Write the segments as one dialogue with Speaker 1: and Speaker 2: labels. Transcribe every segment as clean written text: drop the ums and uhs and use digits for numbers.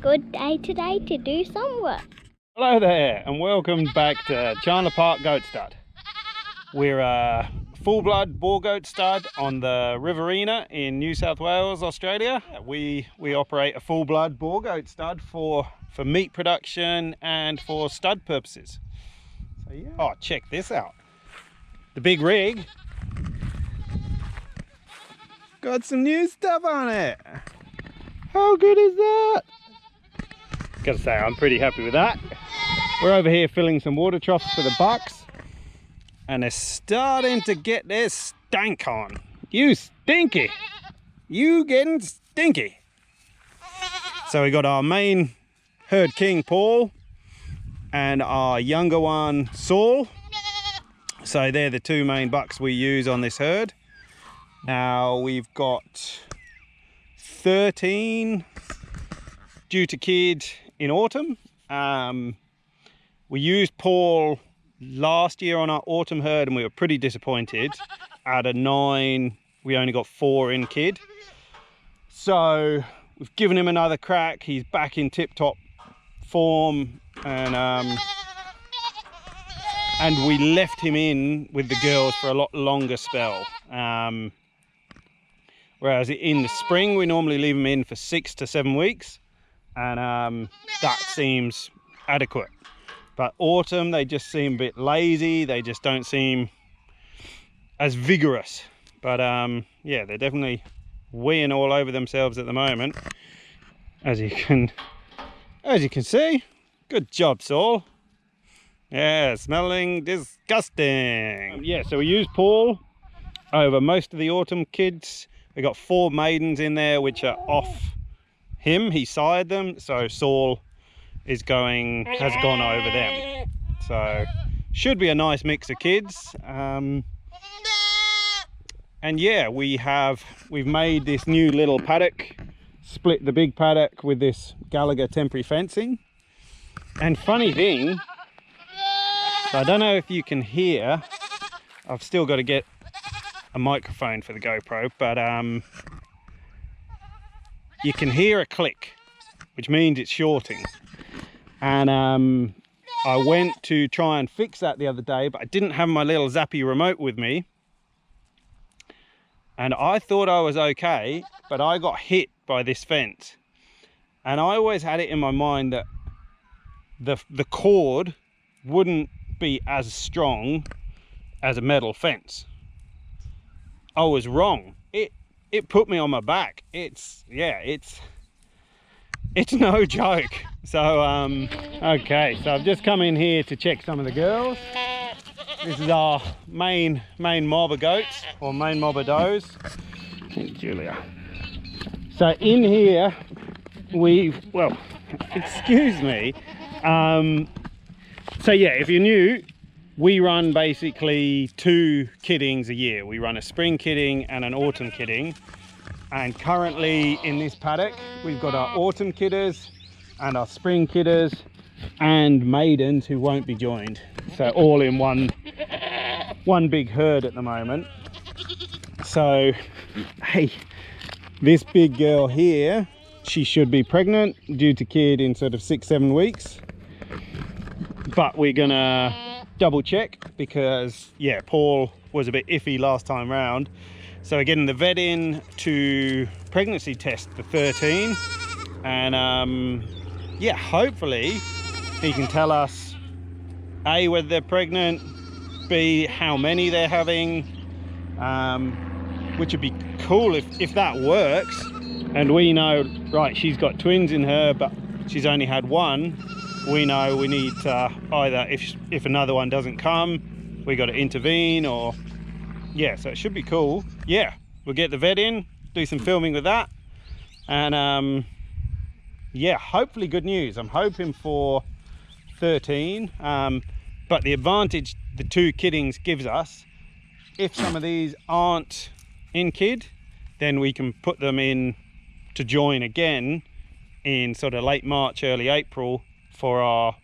Speaker 1: Good day today to do some work.
Speaker 2: Hello there and welcome back to Chandler Park Goat Stud. We're a full-blood Boer goat stud on the Riverina in New South Wales, Australia. We operate a full-blood Boer goat stud for meat production and for stud purposes. So yeah. Oh, check this out. The big rig got some new stuff on it. How good is that? Gotta say, I'm pretty happy with that. We're over here filling some water troughs for the bucks, and they're starting to get their stank on. You stinky! You getting stinky! So we got our main herd king, Paul, and our younger one, Saul. So they're the two main bucks we use on this herd. Now we've got 13 due to kid in autumn. We used Paul last year on our autumn herd and we were pretty disappointed. Out of 9 we only got 4 in kid, so we've given him another crack. He's back in tip-top form, and we left him in with the girls for a lot longer spell, whereas in the spring we normally leave him in for 6 to 7 weeks, and that seems adequate. But autumn they just seem a bit lazy, they just don't seem as vigorous. But yeah, they're definitely weeing all over themselves at the moment, as you can see. Good job, Saul. Yeah, smelling disgusting. Yeah, so we use Paul over most of the autumn kids. We got 4 maidens in there which are off him. He sired them, so Saul has gone over them. So should be a nice mix of kids. And yeah, we've made this new little paddock, split the big paddock with this Gallagher temporary fencing. And funny thing, so I don't know if you can hear, I've still got to get a microphone for the GoPro, but you can hear a click, which means it's shorting. And I went to try and fix that the other day, but I didn't have my little zappy remote with me. And I thought I was okay, but I got hit by this fence. And I always had it in my mind that the cord wouldn't be as strong as a metal fence. I was wrong. It put me on my back. It's no joke. So okay, so I've just come in here to check some of the girls. This is our main mob of goats, or main mob of does. Julia. So in here well, excuse me. So yeah, if you're new, we run basically 2 kiddings a year. We run a spring kidding and an autumn kidding. And currently in this paddock, we've got our autumn kidders and our spring kidders and maidens who won't be joined. So all in one big herd at the moment. So, hey, this big girl here, she should be pregnant, due to kid in sort of 6-7 weeks. But we're gonna double check because, yeah, Paul was a bit iffy last time round. So we're getting the vet in to pregnancy test the 13. And yeah, hopefully he can tell us A, whether they're pregnant, B, how many they're having, which would be cool if that works. And we know, right, she's got twins in her, but she's only had 1. We know we need to either, if another one doesn't come, we got to intervene, or yeah, so it should be cool. Yeah, we'll get the vet in, do some filming with that, and yeah, hopefully good news. I'm hoping for 13, but the advantage the 2 kiddings gives us, if some of these aren't in kid, then we can put them in to join again in sort of late March, early April for our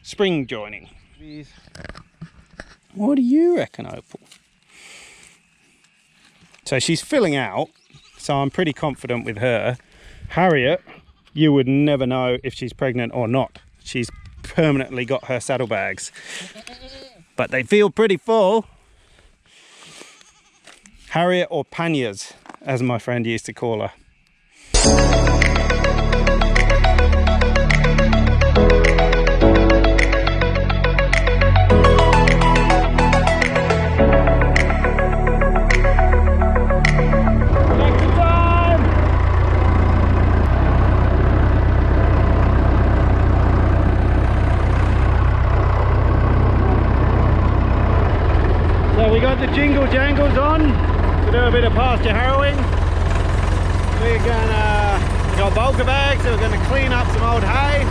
Speaker 2: spring joining. What do you reckon, Opal? So she's filling out, so I'm pretty confident with her. Harriet, you would never know if she's pregnant or not. She's permanently got her saddlebags, but they feel pretty full. Harriet, or panniers, as my friend used to call her. So we got the jingle jangles on to do a bit of pasture harrowing. We got bulker bags, so we're gonna clean up some old hay.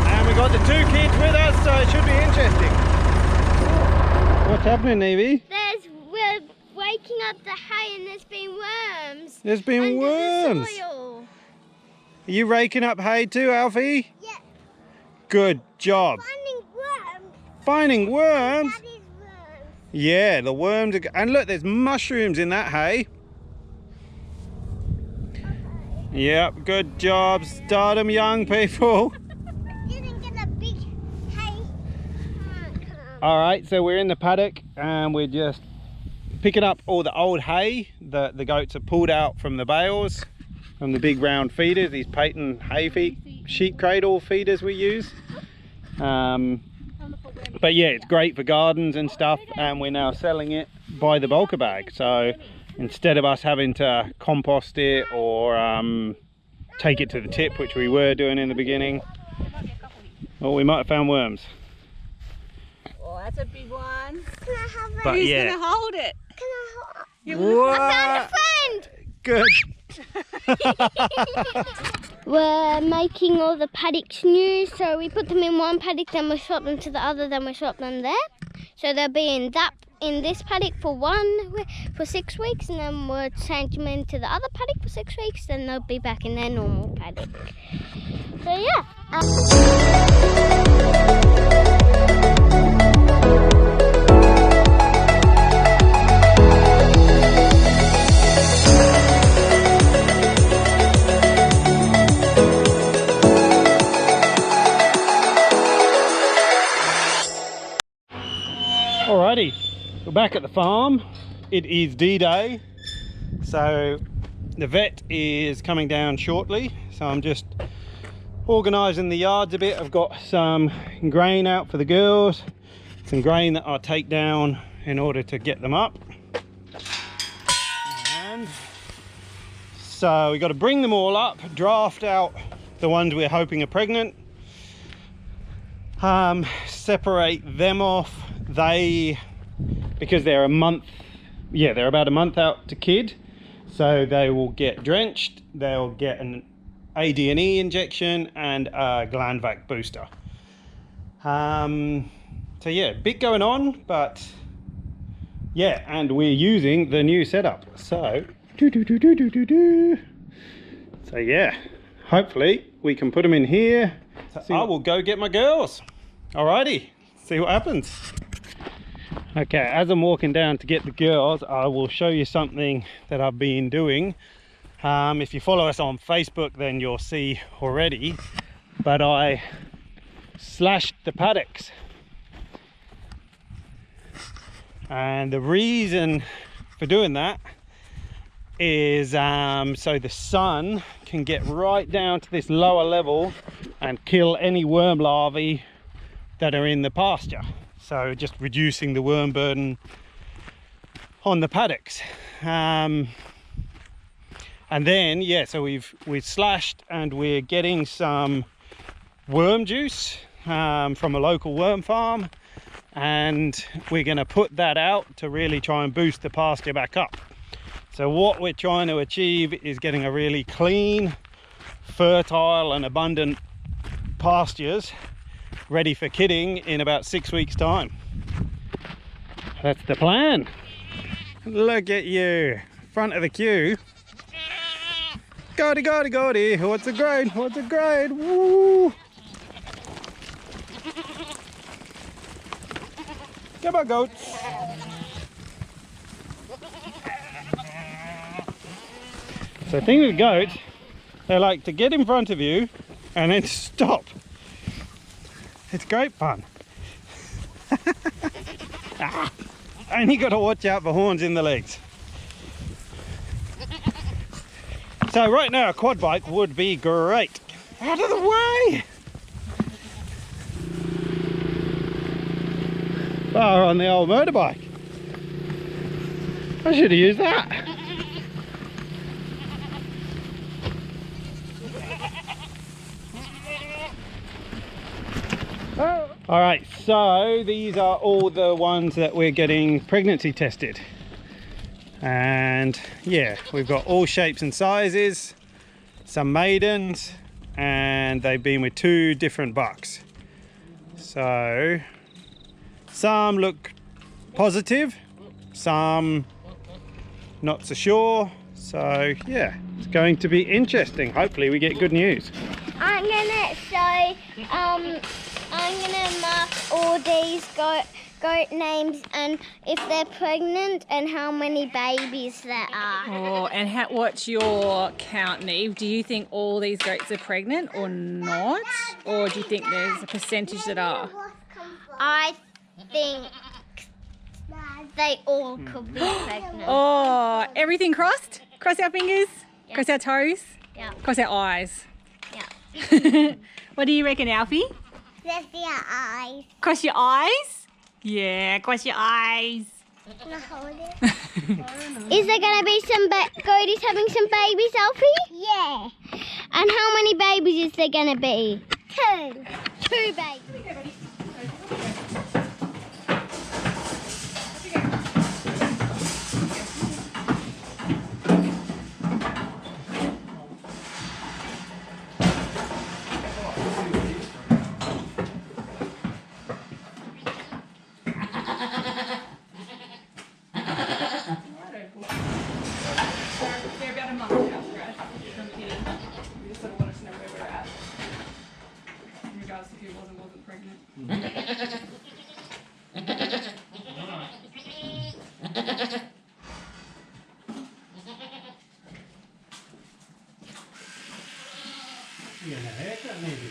Speaker 2: And we got the 2 kids with us, so it should be interesting. What's happening, Evie?
Speaker 1: We're waking up the hay and there's been worms.
Speaker 2: There's been
Speaker 1: under
Speaker 2: worms.
Speaker 1: The soil.
Speaker 2: Are you raking up hay too, Alfie?
Speaker 1: Yeah.
Speaker 2: Good job.
Speaker 1: Finding worms.
Speaker 2: Finding worms?
Speaker 1: Daddy's worms.
Speaker 2: Yeah, the worms are, and look, there's mushrooms in that hay. Yep, good job. Start them young, people.
Speaker 1: Didn't get a big hay.
Speaker 2: All right, so we're in the paddock and we're just picking up all the old hay that the goats have pulled out from the bales, from the big round feeders, these patent sheep cradle feeders we use. But yeah, it's great for gardens and stuff, and we're now selling it by the bulker bag. So instead of us having to compost it or take it to the tip, which we were doing in the beginning, well, we might have found worms.
Speaker 3: Oh, that's a big one.
Speaker 1: Can I have that?
Speaker 2: But
Speaker 3: Who's
Speaker 2: yeah.
Speaker 3: gonna hold it?
Speaker 1: Can I hold
Speaker 2: What?
Speaker 1: I found a friend!
Speaker 2: Good.
Speaker 1: We're making all the paddocks new, so we put them in one paddock, then we swap them to the other, then we swap them there. So they'll be in this paddock for 6 weeks, and then we'll change them into the other paddock for 6 weeks, then they'll be back in their normal paddock. So yeah.
Speaker 2: Alrighty, we're back at the farm. It is D-Day, so the vet is coming down shortly, so I'm just organising the yards a bit. I've got some grain out for the girls, some grain that I'll take down in order to get them up, and so we got to bring them all up, draft out the ones we're hoping are pregnant, separate them off. Because they're they're about a month out to kid, so they will get drenched, they'll get an AD&E injection and a gland vac booster. So yeah, bit going on, but yeah, and we're using the new setup, so so yeah, hopefully we can put them in here. So I will go get my girls. Alrighty, see what happens. Okay, as I'm walking down to get the girls, I will show you something that I've been doing. If you follow us on Facebook, then you'll see already, but I slashed the paddocks. And the reason for doing that is so the sun can get right down to this lower level and kill any worm larvae that are in the pasture. So just reducing the worm burden on the paddocks. And then yeah, so we've slashed and we're getting some worm juice from a local worm farm, and we're going to put that out to really try and boost the pasture back up. So what we're trying to achieve is getting a really clean, fertile and abundant pastures ready for kidding in about 6 weeks time. That's the plan. Look at you, front of the queue. Goody, goody, goody. What's a grade? What's a grade? Woo! Come on, goats. So the thing with goats, they like to get in front of you and then stop. It's great fun. And you got to watch out for horns in the legs. So right now a quad bike would be great. Out of the way! Oh, on the old motorbike. I should have used that. Oh. All right, so these are all the ones that we're getting pregnancy tested. And yeah, we've got all shapes and sizes, some maidens, and they've been with 2 different bucks. So some look positive, some not so sure. So yeah, it's going to be interesting. Hopefully we get good news.
Speaker 1: I'm gonna mark all these goat names and if they're pregnant and how many babies there are.
Speaker 3: Oh, and what's your count, Neve? Do you think all these goats are pregnant or not? Or do you think there's a percentage that are?
Speaker 1: I think they all could be pregnant.
Speaker 3: Oh, everything crossed? Cross our fingers?
Speaker 1: Yeah.
Speaker 3: Cross our toes?
Speaker 1: Yeah.
Speaker 3: Cross our eyes?
Speaker 1: Yeah.
Speaker 3: What do you reckon, Alfie?
Speaker 1: There's their eyes.
Speaker 3: Cross your eyes? Yeah, cross your eyes.
Speaker 1: Can I hold it? Is there gonna be some goaties having some babies, Alfie? Yeah. And how many babies is there gonna be? 2. 2 babies.
Speaker 3: They're about a month out, Brad, from kidding. You just sort of want us to know where we're at. In regards to who was and wasn't pregnant.
Speaker 2: You getting a haircut maybe?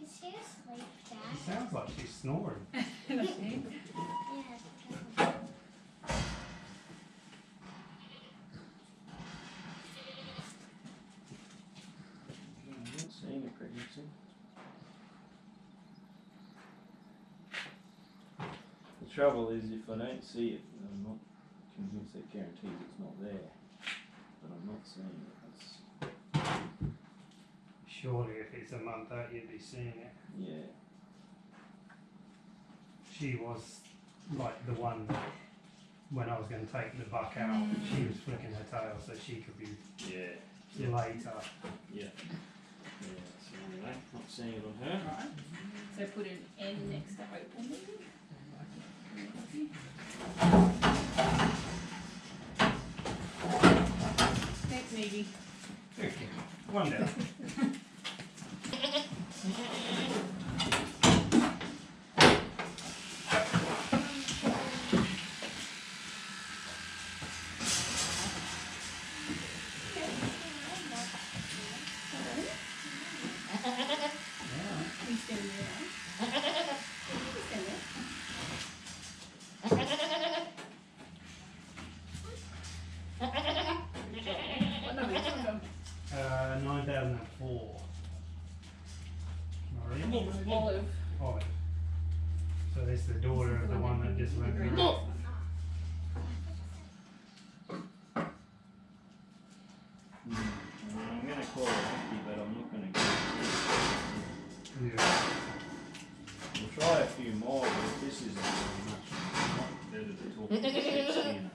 Speaker 1: Is she asleep, Dad?
Speaker 2: It sounds like she's snoring.
Speaker 1: Yeah.
Speaker 4: I'm not seeing a pregnancy. The trouble is if I don't see it, I'm not convinced that guarantees it's not there. But I'm not seeing it.
Speaker 2: Surely if it's a month out you'd be seeing it.
Speaker 4: Yeah.
Speaker 2: She was like the one that when I was going to take the buck out, she was flicking her tail so she could be
Speaker 4: Yeah.
Speaker 2: later.
Speaker 4: Yeah. Yeah. So anyway, not seeing it on her.
Speaker 3: Right. So put an N next to open. Thanks, Nevie.
Speaker 2: Okay. One down.
Speaker 3: What number is it?
Speaker 2: 9,004.
Speaker 3: Olive.
Speaker 2: Oh. So this is the daughter of the one that just went through.
Speaker 4: I'm going to call it 50, but I'm not going to go.
Speaker 2: Yeah.
Speaker 4: We'll try a few more, but this is much better to talk to the skin.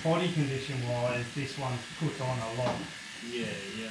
Speaker 2: Body condition wise, this one's put on a lot.
Speaker 4: Yeah, yeah.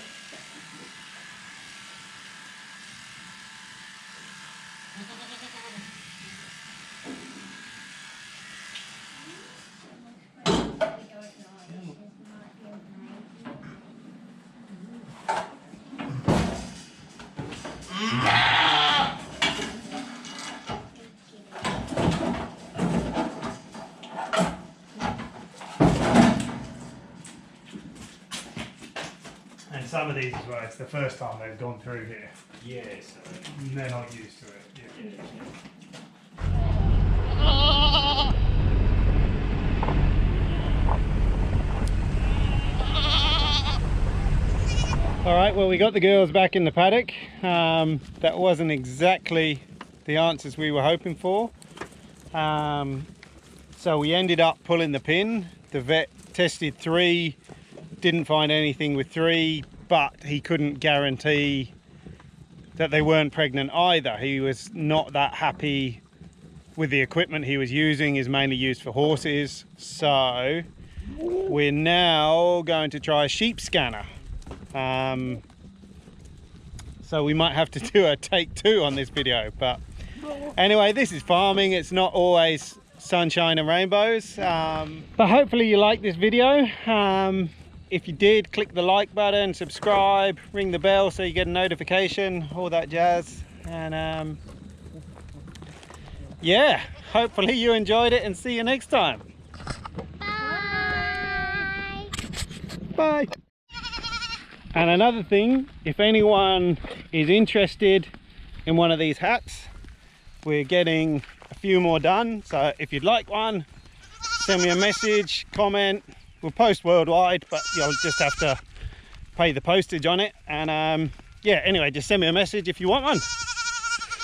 Speaker 2: And some of these as well, it's the first time they've gone through here.
Speaker 4: Yes.
Speaker 2: They're not used to it. Yeah. All right, well, we got the girls back in the paddock. That wasn't exactly the answers we were hoping for. So we ended up pulling the pin. The vet tested 3, didn't find anything with 3, but he couldn't guarantee that they weren't pregnant either. He was not that happy with the equipment he was using. Is mainly used for horses. So we're now going to try a sheep scanner. So we might have to do a take 2 on this video, but anyway, this is farming. It's not always sunshine and rainbows, but hopefully you like this video. If you did, click the like button, subscribe, ring the bell so you get a notification, all that jazz. And yeah, hopefully you enjoyed it, and see you next time.
Speaker 1: Bye.
Speaker 2: Bye. And another thing, if anyone is interested in one of these hats, we're getting a few more done. So if you'd like one, send me a message, comment. We'll post worldwide, but you'll just have to pay the postage on it. And yeah, anyway, just send me a message if you want one.